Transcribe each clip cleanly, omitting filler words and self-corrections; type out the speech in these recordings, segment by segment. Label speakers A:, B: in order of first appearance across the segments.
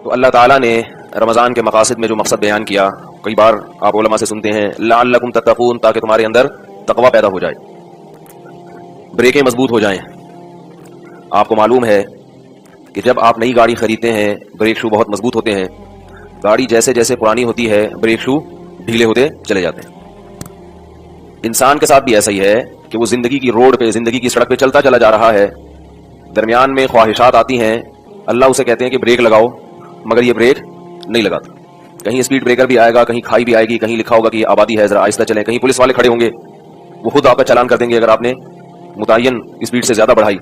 A: تو اللہ تعالیٰ نے رمضان کے مقاصد میں جو مقصد بیان کیا، کئی بار آپ علماء سے سنتے ہیں لعلکم تتقون، تاکہ تمہارے اندر تقوی پیدا ہو جائے، بریکیں مضبوط ہو جائیں۔ آپ کو معلوم ہے کہ جب آپ نئی گاڑی خریدتے ہیں بریک شو بہت مضبوط ہوتے ہیں، گاڑی جیسے جیسے پرانی ہوتی ہے بریک شو ڈھیلے ہوتے چلے جاتے ہیں۔ انسان کے ساتھ بھی ایسا ہی ہے کہ وہ زندگی کی روڈ پہ، زندگی کی سڑک پہ چلتا چلا جا رہا ہے، درمیان میں خواہشات آتی ہیں، اللہ اسے کہتے ہیں کہ بریک لگاؤ، مگر یہ بریک نہیں لگاتا۔ کہیں اسپیڈ بریکر بھی آئے گا، کہیں کھائی بھی آئے گی، کہیں لکھا ہوگا کہ یہ آبادی ہے ذرا آہستہ چلیں، کہیں پولیس والے کھڑے ہوں گے، وہ خود آپ کا چالان کر دیں گے اگر آپ نے متعین اسپیڈ سے زیادہ بڑھائی۔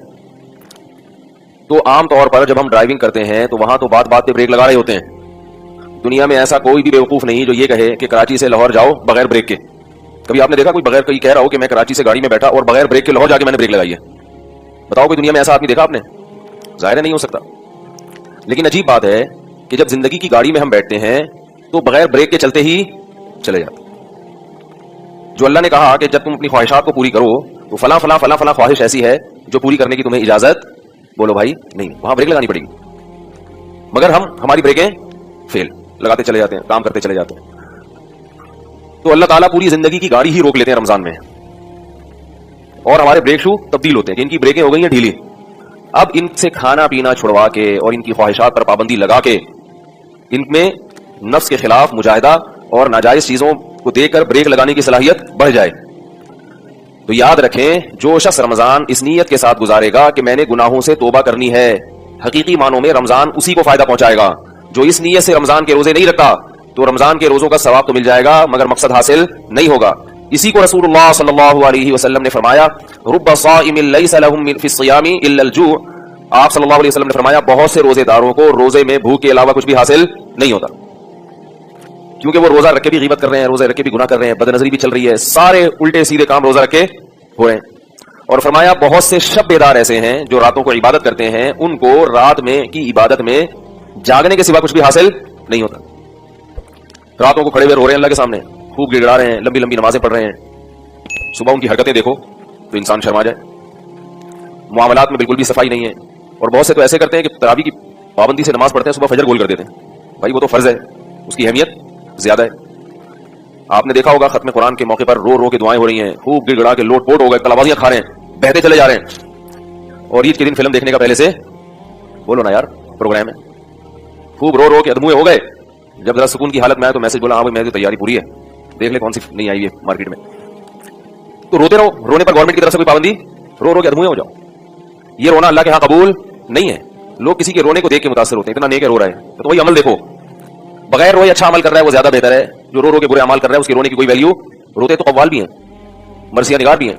A: تو عام طور پر جب ہم ڈرائیونگ کرتے ہیں تو وہاں تو بات بات پہ بریک لگا رہے ہوتے ہیں۔ دنیا میں ایسا کوئی بھی بیوقوف نہیں جو یہ کہے کہ کراچی سے لاہور جاؤ بغیر بریک کے۔ کبھی آپ نے دیکھا کوئی بغیر کوئی کہہ رہا ہو کہ میں کراچی سے گاڑی میں بیٹھا اور بغیر بریک کے لاہور جا کے میں نے بریک لگائی ہے؟ بتاؤ کوئی دنیا میں ایسا آدمی دیکھا آپ نے؟ ظاہر ہے نہیں ہو سکتا۔ لیکن عجیب بات ہے کہ جب زندگی کی گاڑی میں ہم بیٹھتے ہیں تو بغیر بریک کے چلتے ہی چلے جاتے۔ جو اللہ نے کہا کہ جب تم اپنی خواہشات کو پوری کرو تو فلاں فلاں فلاں فلاں خواہش ایسی ہے جو پوری کرنے کی تمہیں اجازت، بولو بھائی نہیں، وہاں بریک لگانی پڑے گی، مگر ہماری بریکیں فیل، لگاتے چلے جاتے ہیں، کام کرتے چلے جاتے ہیں۔ تو اللہ تعالیٰ پوری زندگی کی گاڑی ہی روک لیتے ہیں رمضان میں، اور ہمارے بریک شو تبدیل ہوتے ہیں کہ ان کی بریکیں ہو گئی ہیں ڈھیلی۔ اب ان سے کھانا پینا چھڑوا کے اور ان کی خواہشات پر پابندی لگا کے ان میں نفس کے خلاف مجاہدہ اور ناجائز چیزوں کو دے کر بریک لگانے کی صلاحیت بڑھ جائے۔ تو یاد رکھیں، جو شخص رمضان اس نیت کے ساتھ گزارے گا کہ میں نے گناہوں سے توبہ کرنی ہے، حقیقی معنوں میں رمضان اسی کو فائدہ پہنچائے گا۔ جو اس نیت سے رمضان کے روزے نہیں رکھتا تو رمضان کے روزوں کا ثواب تو مل جائے گا مگر مقصد حاصل نہیں ہوگا۔ اسی کو رسول اللہ صلی اللہ علیہ وسلم نے فرمایا، رب صائم لیس لهم فی الصیام الا الجوع۔ آپ صلی اللہ علیہ وسلم نے فرمایا بہت سے روزے داروں کو روزے میں بھوک کے علاوہ کچھ بھی حاصل نہیں ہوتا، کیونکہ وہ روزہ رکھ کے بھی غیبت کر رہے ہیں، روزے رکھ کے بھی گناہ کر رہے ہیں، بد نظری بھی چل رہی ہے، سارے الٹے سیدھے کام روزہ رکھ کے ہو رہے ہیں۔ اور فرمایا بہت سے شب بیدار ایسے ہیں جو راتوں کو عبادت کرتے ہیں، ان کو رات میں کی عبادت میں جاگنے کے سوا کچھ بھی حاصل نہیں ہوتا۔ راتوں کو کھڑے ہوئے رو رہے ہیں اللہ کے سامنے، خوب گڑگڑا رہے ہیں، لمبی لمبی نمازیں پڑھ رہے ہیں، صبح ان کی حرکتیں دیکھو تو انسان شرما جائے۔ معاملات میں بالکل بھی صفائی نہیں ہے، اور بہت سے تو ایسے کرتے ہیں کہ تراویح کی پابندی سے نماز پڑھتے ہیں، صبح فجر گول کر دیتے ہیں۔ بھائی وہ تو فرض ہے، اس کی اہمیت زیادہ ہے۔ آپ نے دیکھا ہوگا ختم قرآن کے موقع پر رو رو کے دعائیں ہو رہی ہیں، خوب گڑ گڑا کے لوٹ پوٹ ہو گئے، تلوازیاں کھا رہے ہیں، بہتے چلے جا رہے ہیں۔ اور عید کے دن فلم دیکھنے کا پہلے سے بولو نا یار پروگرام ہے، خوب رو رو کے ادموئے ہو گئے۔ جب ذرا سکون کی حالت میں آیا تو میسج بولا ہاں بھائی میری تیاری پوری ہے، دیکھ لے کون سی نہیں آئی ہے مارکیٹ میں۔ تو روتے رہو، رونے پر گورنمنٹ کی طرف سے کوئی پابندی، رو رو کے ادموئے ہو جاؤ۔ یہ رونا اللہ کے ہاں قبول نہیں ہے۔ لوگ کسی کے رونے کو دیکھ کے متاثر ہوتے ہیں، اتنا نیک ہے رو رہا ہے، تو وہی عمل دیکھو، بغیر روئے اچھا عمل کر رہا ہے وہ زیادہ بہتر ہے۔ جو رو رو کے برے عمل کر رہا ہے اس کی رونے کی کوئی ویلیو، روتے تو قوال بھی ہیں، مرثیہ نگار بھی ہیں،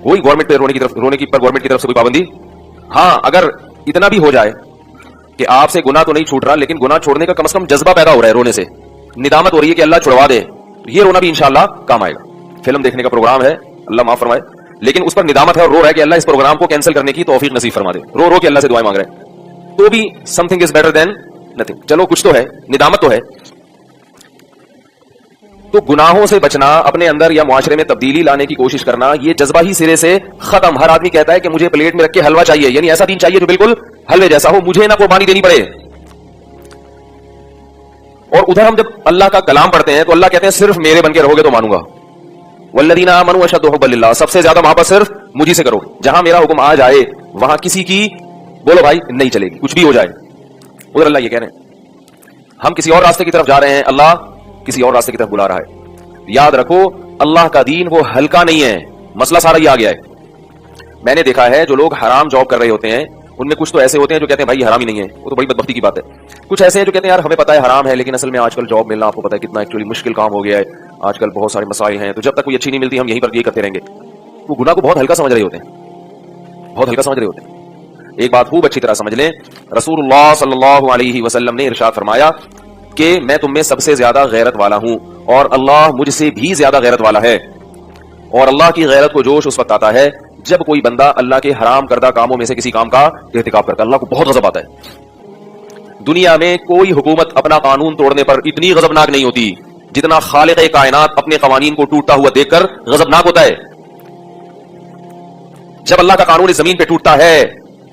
A: کوئی گورنمنٹ پہ رونے کی پر گورنمنٹ کی طرف سے کوئی پابندی۔ ہاں اگر اتنا بھی ہو جائے کہ آپ سے گناہ تو نہیں چھوٹ رہا لیکن گناہ چھوڑنے کا کم از کم جذبہ پیدا ہو رہا ہے، رونے سے ندامت ہو رہی ہے کہ اللہ چھڑوا دے، تو یہ رونا بھی انشاءاللہ کام آئے گا۔ فلم دیکھنے کا پروگرام ہے، اللہ معاف فرمائے، لیکن اس پر ندامت ہے اور رو رہا ہے کہ اللہ اس پروگرام کو کینسل کرنے کی توفیق نصیب فرما دے، رو رو کے اللہ سے دعائیں مانگ رہے ہیں، تو بھی some thing is better than nothing. چلو کچھ تو ہے، ندامت تو ہے۔ تو گناہوں سے بچنا، اپنے اندر یا معاشرے میں تبدیلی لانے کی کوشش کرنا، یہ جذبہ ہی سرے سے ختم۔ ہر آدمی کہتا ہے کہ مجھے پلیٹ میں رکھ کے حلوہ چاہیے، یعنی ایسا دین چاہیے جو بالکل حلوے جیسا ہو، مجھے نہ قربانی دینی پڑے۔ اور ادھر ہم جب اللہ کا کلام پڑھتے ہیں تو اللہ کہتے ہیں صرف میرے بن کے رہو گے تو مانوں گا، والذین آمنوا اشد حبا للہ، سب سے زیادہ محبت صرف مجھی سے کرو۔ جہاں میرا حکم آ جائے وہاں کسی کی بولو بھائی نہیں چلے گی، کچھ بھی ہو جائے۔ ادھر اللہ یہ کہہ رہے ہیں ہم کسی اور راستے کی طرف جا رہے ہیں، اللہ کسی اور راستے کی طرف بلا رہا ہے۔ یاد رکھو اللہ کا دین وہ ہلکا نہیں ہے، مسئلہ سارا یہ آ گیا ہے۔ میں نے دیکھا ہے جو لوگ حرام جاب کر رہے ہوتے ہیں ان میں کچھ تو ایسے ہوتے ہیں جو کہتے ہیں بھائی حرام ہی نہیں ہے، وہ تو بڑی بدبختی کی بات ہے۔ کچھ ایسے ہیں جو کہتے ہیں یار ہمیں پتہ ہے حرام ہے لیکن اصل میں آج کل جاب ملنا آپ کو پتہ ہے کتنا ایکچولی مشکل کام ہو گیا ہے، آج کل بہت سارے مسائل ہیں، تو جب تک کوئی اچھی نہیں ملتی ہم یہیں پر یہ کرتے رہیں گے۔ وہ گناہ کو بہت ہلکا سمجھ رہے ہوتے ہیں، بہت ہلکا سمجھ رہے ہوتے ہیں۔ ایک بات خوب اچھی طرح سمجھ لیں، رسول اللہ صلی اللہ علیہ وسلم نے ارشاد فرمایا کہ میں تم میں سب سے زیادہ غیرت والا ہوں اور اللہ مجھ سے بھی زیادہ غیرت والا ہے۔ اور اللہ کی غیرت کو جوش اس وقت آتا ہے جب کوئی بندہ اللہ کے حرام کردہ کاموں میں سے کسی کام کا ارتکاب کرتا ہے، اللہ کو بہت غضب آتا ہے۔ دنیا میں کوئی حکومت اپنا قانون توڑنے پر اتنی غضبناک نہیں ہوتی جتنا خالق کائنات اپنے قوانین کو ٹوٹتا ہوا دیکھ کر غضبناک ہوتا ہے۔ جب اللہ کا قانون اس زمین پہ ٹوٹتا ہے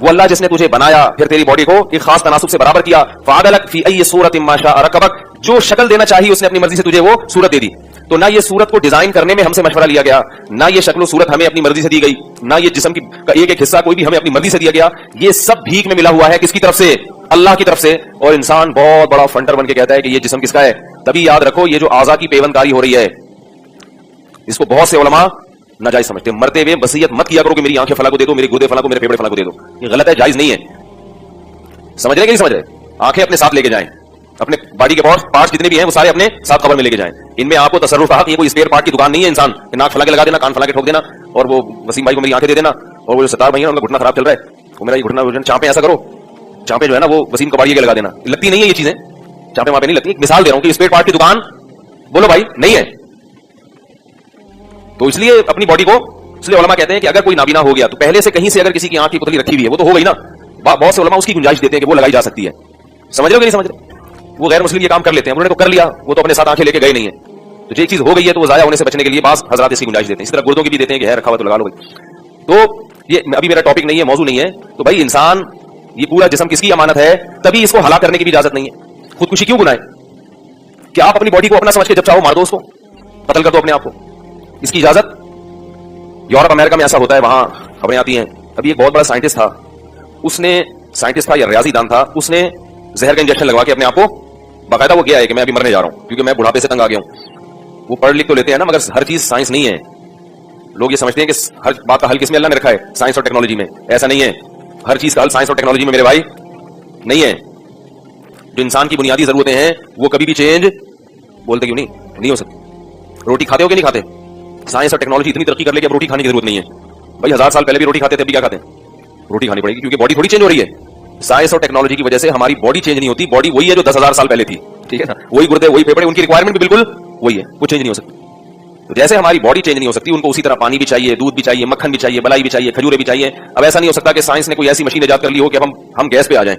A: وہ اللہ جس نے تجھے بنایا پھر تیری باڈی کو ایک خاص تناسب سے برابر کیا، فعدلک فی ای صورت ما شاء رکبک، جو شکل دینا چاہیے اس نے اپنی مرضی سے تجھے وہ صورت دے دی. تو نہ یہ صورت کو ڈیزائن کرنے میں ہم سے مشورہ لیا گیا، نہ یہ شکل و صورت ہمیں اپنی مرضی سے دی گئی، نہ یہ جسم کا ایک ایک حصہ کوئی بھی ہمیں اپنی مرضی سے دیا گیا. یہ سب بھیک میں ملا ہوا ہے. کس کی طرف سے؟ اللہ کی طرف سے. اور انسان بہت بڑا فنٹر بن کے کہتا ہے کہ یہ جسم کس کا ہے. تبھی یاد رکھو یہ جو اعضاء کی پیوند کاری ہو رہی ہے اس کو بہت سے علماء ناجائز سمجھتے ہیں. مرتے ہوئے وصیت مت کیا کرو کہ میری آنکھیں فلاں کو دے دو، میری گردے فلاں کو، میرے پھیپھڑے فلاں کو دے دو. یہ غلط ہے، جائز نہیں ہے. سمجھ رہے کہ نہیں سمجھ رہے؟ آنکھیں اپنے ساتھ لے کے جائیں، اپنے باڈی کے پارٹس جتنے بھی ہیں وہ سارے اپنے ساتھ قبر میں لے کے جائیں. ان میں آپ کو تصرف حق، یہ کوئی اسپیئر پارٹ کی دکان نہیں ہے انسان کہ ناک فلاں کے لگا دینا، کان فلاں کے ٹھوک دینا، اور وہ وسیم بھائی کو میری آنکھیں دے دینا، اور وہ جو ستار بھائی ہیں ان کا گھٹنا خراب چل رہا ہے وہ میرا یہ گھٹنا چانپیں ایسا کرو، چانپیں جو ہے نا وہ وسیم کباڑی کے لگا دینا. لگتی نہیں ہے یہ چیزیں، چانپیں وہاں پہ نہیں لگتی. ایک مثال دے رہا ہوں کہ اسپیئر پارٹ کی دکان بولو بھائی نہیں ہے. تو اس لیے اپنی باڈی کو، اس لیے علماء کہتے ہیں کہ اگر کوئی نابینا ہو گیا تو پہلے سے کہیں سے اگر کسی کی آنکھ کی پتلی رکھی ہوئی ہے وہ تو ہو گئی نا. بہت سے علماء اس کی گنجائش دیتے ہیں کہ وہ لگائی جا سکتی ہے. سمجھ رہے ہو کہ نہیں سمجھ رہے؟ وہ غیر مسلم یہ کام کر لیتے ہیں، انہوں نے تو کر لیا، وہ تو اپنے ساتھ آنکھیں لے کے گئے نہیں ہیں. تو جو ایک چیز ہو گئی ہے تو وہ ضائع ہونے سے بچنے کے لیے بعض حضرات اس کی گنجائش دیتے ہیں. اس طرح گردوں کی بھی دیتے ہیں کہ ہے رکھا ہوا تو لگا لو بھائی. تو یہ ابھی میرا ٹاپک نہیں ہے، موضوع نہیں ہے. تو بھائی انسان یہ پورا جسم کس کی امانت ہے؟ تبھی اس کو ہلاک کرنے کی بھی اجازت نہیں ہے. خودکشی کیوں گناہ ہے کہ آپ اپنی باڈی کو اپنا سمجھ کے جب چاہو مار دو، اس کو قتل کر دو اپنے آپ کو. اس کی اجازت یورپ امریکہ میں ایسا ہوتا ہے، وہاں خبریں آتی ہیں. ابھی ایک بہت بڑا سائنٹسٹ تھا، اس نے سائنٹسٹ تھا یا ریاضی دان تھا، اس نے زہر کا انجیکشن لگوا کے اپنے آپ کو باقاعدہ وہ گیا ہے کہ میں ابھی مرنے جا رہا ہوں کیونکہ میں بڑھاپے سے تنگ آ گیا ہوں. وہ پڑھ لکھ تو لیتے ہیں نا مگر ہر چیز سائنس نہیں ہے. لوگ یہ سمجھتے ہیں کہ ہر بات کا حل کس میں اللہ نے رکھا ہے؟ سائنس اور ٹیکنالوجی میں. ایسا نہیں ہے. ہر چیز کا حل سائنس اور ٹیکنالوجی میں میرے بھائی نہیں ہے. جو انسان کی بنیادی ضرورتیں ہیں وہ کبھی بھی چینج بولتے کیوں نہیں ہو سکتی. روٹی کھاتے ہو کہ نہیں کھاتے؟ سائنس اور ٹیکنالوجی اتنی ترقی کر لے کہ اب روٹی کھانے کی ضرورت نہیں ہے. بھائی 1000 سال پہلے بھی روٹی کھاتے تھے، ابھی کیا کھاتے ہیں؟ روٹی کھانی پڑے گی کیونکہ باڈی تھوڑی چینج ہو رہی ہے. سائنس اور ٹیکنالوجی کی وجہ سے ہماری باڈی چینج نہیں ہوتی. باڈی وہی ہے جو 10,000 سال پہلے تھی. ٹھیک ہے نا؟ وہی گردے، وہی پھیپھڑے، ان کی ریکوائرمنٹ بھی بالکل وہی ہے، وہ چینج نہیں ہو سکتی. تو جیسے ہماری باڈی چینج نہیں ہو سکتی، ان کو اسی طرح پانی بھی چاہیے، دودھ بھی چاہیے، مکھن بھی چاہیے، بلائی بھی چاہیے، کھجورے بھی چاہیے. اب ایسا نہیں ہو سکتا کہ سائنس نے کوئی ایسی مشین ایجاد کر لی ہو کہ ہم گیس پہ آ جائیں.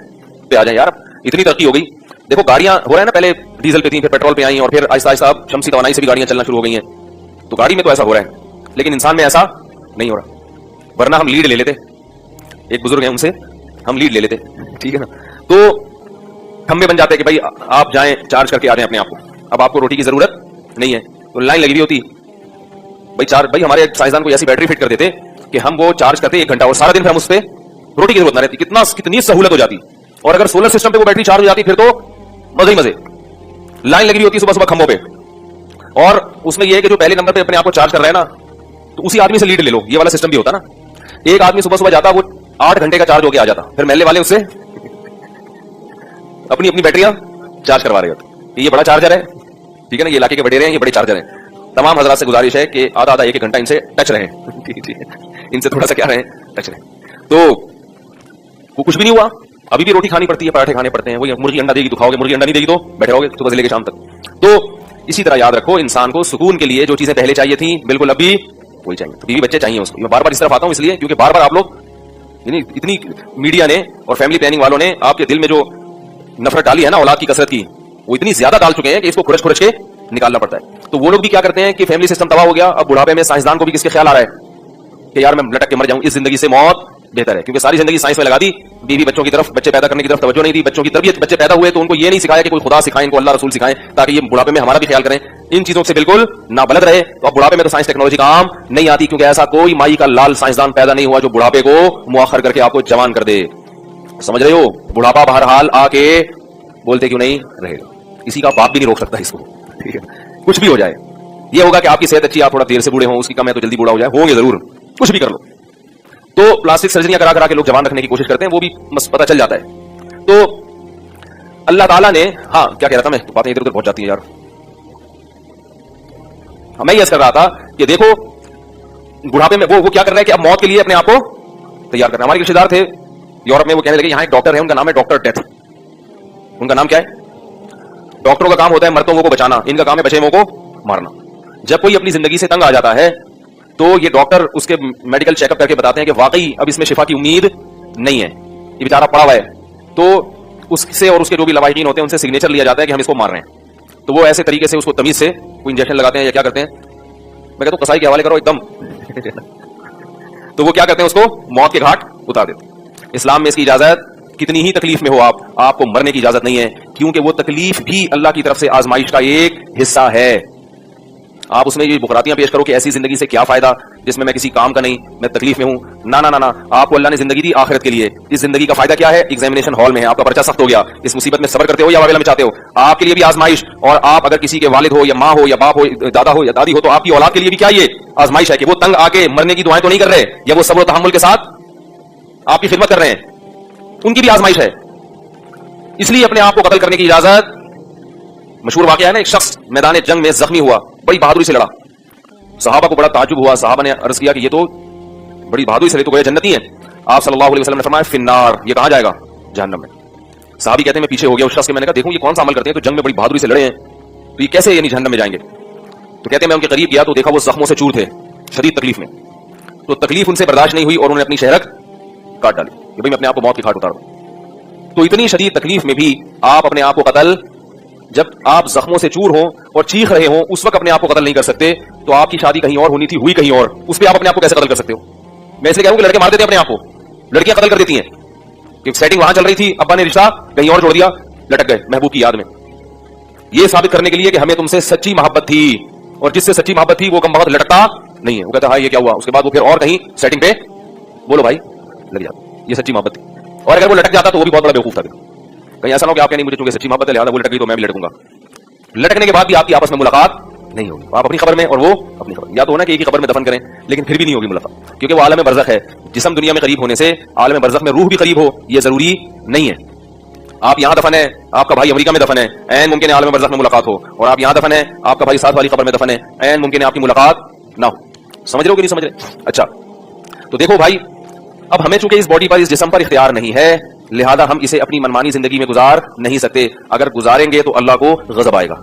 A: یار اتنی ترقی ہو گئی. دیکھو گاڑیاں ہو رہا ہے نا، پہلے ڈیزل پہ تھیں، پھر پیٹرول پہ آئیں، اور پھر آہستہ آہستہ اب شمسی توانائی سے بھی گاڑیاں چلنا شروع ہو گئی ہیں. تو گاڑی میں تو ایسا ہو رہا ہے لیکن انسان میں ایسا نہیں ہو رہا. ورنہ ہم لیڈ لے لیتے. ایک بزرگ ہیں ان سے ہم لیڈ لے لیتے. ٹھیک ہے نا؟ تو کھمبے بن جاتے کہ بھائی آپ جائیں چارج کر کے آ جائیں اپنے آپ کو. اب آپ کو روٹی کی ضرورت نہیں ہے تو لائن لگی ہوئی ہوتی. بھائی ہمارے سائنسدان کو ایسی بیٹری فٹ کر دیتے کہ ہم وہ چارج کرتے 1 گھنٹہ اور سارا دن پھر ہم اس پہ روٹی کی ضرورت نہ رہتی. کتنی سہولت ہو جاتی. اور اگر سولر سسٹم پہ وہ بیٹری چارج ہو جاتی پھر تو مزے ہی مزے. لائن لگی ہوئی ہوتی صبح صبح کھمبوں پہ. اور اس میں یہ ہے کہ جو پہلے نمبر پہ اپنے آپ کو چارج کر رہا ہے نا تو اسی آدمی سے لیڈ لے لو. یہ والا سسٹم بھی ہوتا نا. ایک آدمی صبح صبح جاتا، وہ 8 گھنٹے کا چارج ہو کے آ جاتا، پھر محلے والے اس سے اپنی بیٹریاں چارج کروا رہے ہوتے. یہ بڑا چارجر ہے. ٹھیک ہے نا؟ یہ علاقے کے بڑے ہیں، یہ بڑے چارجر ہیں. تمام حضرات سے گزارش ہے کہ آدھا 1 گھنٹہ ان سے ٹچ رہیں. ان سے تھوڑا سا کیا رہیں، ٹچ رہیں. تو وہ کچھ بھی نہیں ہوا. ابھی بھی روٹی کھانی پڑتی ہے، پراٹھے کھانے پڑتے ہیں. وہی مرغی انڈا دے گی تو کھاؤ گے، مرغی انڈا نہیں دے گی تو بیٹھے رہو گے صبح سے لے کے شام تک. تو اسی طرح یاد رکھو انسان کو سکون کے لیے جو چیزیں پہلے چاہیے تھیں بالکل ابھی وہی چاہیے. بیوی بچے چاہیے اس کو. میں بار بار اس طرف آتا ہوں اس لیے کیونکہ بار بار آپ لوگ یعنی اتنی میڈیا نے اور فیملی پلاننگ والوں نے آپ کے دل میں جو نفرت ڈالی ہے نا اولاد کی کثرت کی، وہ اتنی زیادہ ڈال چکے ہیں کہ اس کو کھرچ کے نکالنا پڑتا ہے. تو وہ لوگ بھی کیا کرتے ہیں کہ فیملی سسٹم تباہ ہو گیا. اب بڑھاپے میں سائنسدان کو بھی کس کے خیال آ رہا ہے کہ یار میں لٹک کے مر جاؤں، اس زندگی سے موت بہتر ہے. کیونکہ ساری زندگی سائنس میں لگا دی، بیوی بچوں کی طرف، بچے پیدا کرنے کی طرف توجہ نہیں دی. بچوں کی تربیت، بچے پیدا ہوئے تو ان کو یہ نہیں سکھایا کہ کوئی خدا سکھائیں، ان کو اللہ رسول سکھائیں تاکہ یہ بڑھاپے میں ہمارا بھی خیال کریں. ان چیزوں سے بالکل نابلد رہے. تو اب بڑھاپے میں تو سائنس ٹیکنالوجی کام نہیں آتی کیونکہ ایسا کوئی مائی کا لال سائنسدان پیدا نہیں ہوا جو بڑھاپے کو مؤخر کر کے آپ کو جوان کر دے. سمجھ رہے ہو؟ بڑھاپا بہرحال آ کے بولتے کیوں نہیں رہے گا. کسی کا باپ بھی نہیں روک سکتا اس کو. ٹھیک ہے؟ کچھ بھی ہو جائے. یہ ہوگا کہ آپ کی صحت اچھی، آپ تھوڑا دیر سے بوڑھے ہوں، اس کی کم ہے تو جلدی بوڑھا ہو جائے. ہوں گے ضرور، کچھ بھی کر لو. تو پلاسٹک سرجریاں کرا کے لوگ جوان رکھنے کی کوشش کرتے ہیں، وہ بھی پتہ چل جاتا ہے. تو اللہ تعالیٰ نے کیا کہہ رہا تھا میں، باتیں ادھر ادھر پہنچ جاتی ہیں یار. میں یہ کر رہا تھا کہ دیکھو بڑھاپے میں وہ کیا کر رہا ہے کہ اب موت کے لیے اپنے آپ کو تیار کر رہا ہے. ہمارے رشتے دار تھے یورپ میں، وہ کہنے لگے یہاں ایک ڈاکٹر ہے، ان کا نام ہے ڈاکٹر ڈیتھ. ان کا نام کیا ہے؟ ڈاکٹروں کا کام ہوتا ہے مرتوں کو بچانا، ان کا کام ہے بچے کو مارنا. جب کوئی اپنی زندگی سے تنگ آ جاتا ہے تو یہ ڈاکٹر اس کے میڈیکل چیک اپ کر کے بتاتے ہیں کہ واقعی اب اس میں شفا کی امید نہیں ہے، یہ بیچارہ پڑا ہوا ہے. تو اس سے اور اس کے جو بھی لواحقین ہوتے ہیں ان سے سگنیچر لیا جاتا ہے کہ ہم اس کو مار رہے ہیں. تو وہ ایسے طریقے سے اس کو تمیز سے کوئی انجیکشن لگاتے ہیں یا کیا کرتے ہیں، میں کہتا ہوں قصائی کے حوالے کرو ایک دم. تو وہ کیا کرتے ہیں، اس کو موت کے گھاٹ اتار دیتے ہیں. اسلام میں اس کی اجازت کتنی ہی تکلیف میں ہو آپ کو مرنے کی اجازت نہیں ہے، کیونکہ وہ تکلیف بھی اللہ کی طرف سے آزمائش کا ایک حصہ ہے۔ آپ اس میں یہ بکراتیاں پیش کرو کہ ایسی زندگی سے کیا فائدہ جس میں کسی کام کا نہیں، میں تکلیف میں ہوں، نہ نہ نہ، آپ کو اللہ نے زندگی دی آخرت کے لیے۔ اس زندگی کا فائدہ کیا ہے؟ ایگزامینیشن ہال میں ہے، آپ کا پرچہ سخت ہو گیا، اس مصیبت میں صبر کرتے ہو یا واویلا میں چاہتے ہو، آپ کے لیے بھی آزمائش۔ اور آپ اگر کسی کے والد ہو یا ماں ہو یا باپ ہو، دادا ہو یا دادی ہو، تو آپ کی اولاد کے لیے بھی کیا یہ آزمائش ہے کہ وہ تنگ آ کے مرنے کی دعائیں تو نہیں کر رہے، یا وہ صبر و تحمل کے ساتھ آپ کی خدمت کر رہے ہیں، ان کی بھی آزمائش ہے۔ اس لیے اپنے آپ کو قتل کرنے کی اجازت۔ مشہور واقعہ ہے نا، ایک شخص میدان جنگ میں زخمی ہوا، بڑی بہادری سے لڑا، صحابہ کو بڑا تعجب ہوا، صحابہ نے عرض کیا کہ یہ تو بڑی بہادری سے لڑے، تو گویا جنتی ہے۔ آپ صلی اللہ علیہ وسلم نے فرمایا فی النار، یہ کہاں جائے گا؟ جہنم میں۔ صحابی کہتے ہیں میں پیچھے ہو گیا اس شخص کے، میں نے کہا دیکھوں یہ کون سا عمل کرتے ہیں، تو جنگ میں بڑی بہادری سے لڑے ہیں، تو یہ کیسے یعنی جہنم میں جائیں گے؟ تو کہتے ہیں میں ان کے قریب گیا تو دیکھا وہ زخموں سے چور تھے، شدید تکلیف میں، تو تکلیف ان سے برداشت نہیں ہوئی اور انہوں نے اپنی شہرک کاٹ ڈالی کہ بھائی میں اپنے آپ کو موت کی گھاٹ اتار دوں۔ تو اتنی شدید تکلیف میں بھی آپ اپنے آپ کو قتل، جب آپ زخموں سے چور ہوں اور چیخ رہے ہوں اس وقت اپنے آپ کو قتل نہیں کر سکتے، تو آپ کی شادی کہیں اور ہونی تھی، ہوئی کہیں اور، اس پہ آپ اپنے آپ کو کیسے قتل کر سکتے ہو؟ میں اس لیے کہہ رہا ہوں کہ لڑکے مار دیتے ہیں اپنے آپ کو، لڑکیاں قتل کر دیتی ہیں کہ سیٹنگ وہاں چل رہی تھی، ابا نے رشتہ کہیں اور جوڑ دیا، لٹک گئے محبوب کی یاد میں۔ یہ ثابت کرنے کے لیے کہ ہمیں تم سے سچی محبت تھی، اور جس سے سچی محبت تھی وہ کم وقت لٹکتا نہیں ہے، وہ کہتا ہے یہ کیا ہوا، اس کے بعد وہ پھر اور کہیں سیٹنگ پہ بولو بھائی لگ جاتا، یہ سچی محبت تھی۔ اور اگر وہ لٹک جاتا تو وہ بھی بہت بڑا بیوقوف تھا، کہیں ایسا نہ ہو کہ آپ کہیں نہیں مجھے چونکہ سچی محبت ہے لہٰذا وہ لٹک گئی تو میں بھی لٹکوں گا، لٹکنے کے بعد بھی آپ کی آپس میں ملاقات نہیں ہوگی، آپ اپنی خبر میں اور وہ اپنی خبر، یا تو ہونا کہ ایک ہی خبر میں دفن کریں لیکن پھر بھی نہیں ہوگی ملاقات، کیونکہ وہ عالم برزخ ہے۔ جسم دنیا میں قریب ہونے سے عالم برزخ میں روح بھی قریب ہو یہ ضروری نہیں ہے۔ آپ یہاں دفن ہے، آپ کا بھائی امریکہ میں دفن ہے، عین ممکن ہے عالم برزخ میں ملاقات ہو، اور آپ یہاں دفن ہے، آپ کا بھائی ساتھ والی قبر میں دفن ہے، عین ممکن ہے آپ کی ملاقات نہ ہو۔ سمجھ رہے ہو کہ نہیں سمجھ رہے؟ اچھا تو دیکھو بھائی، اب ہمیں چونکہ اس باڈی پر، اس جسم پر اختیار نہیں ہے، لہذا ہم اسے اپنی منمانی زندگی میں گزار نہیں سکتے، اگر گزاریں گے تو اللہ کو غضب آئے گا۔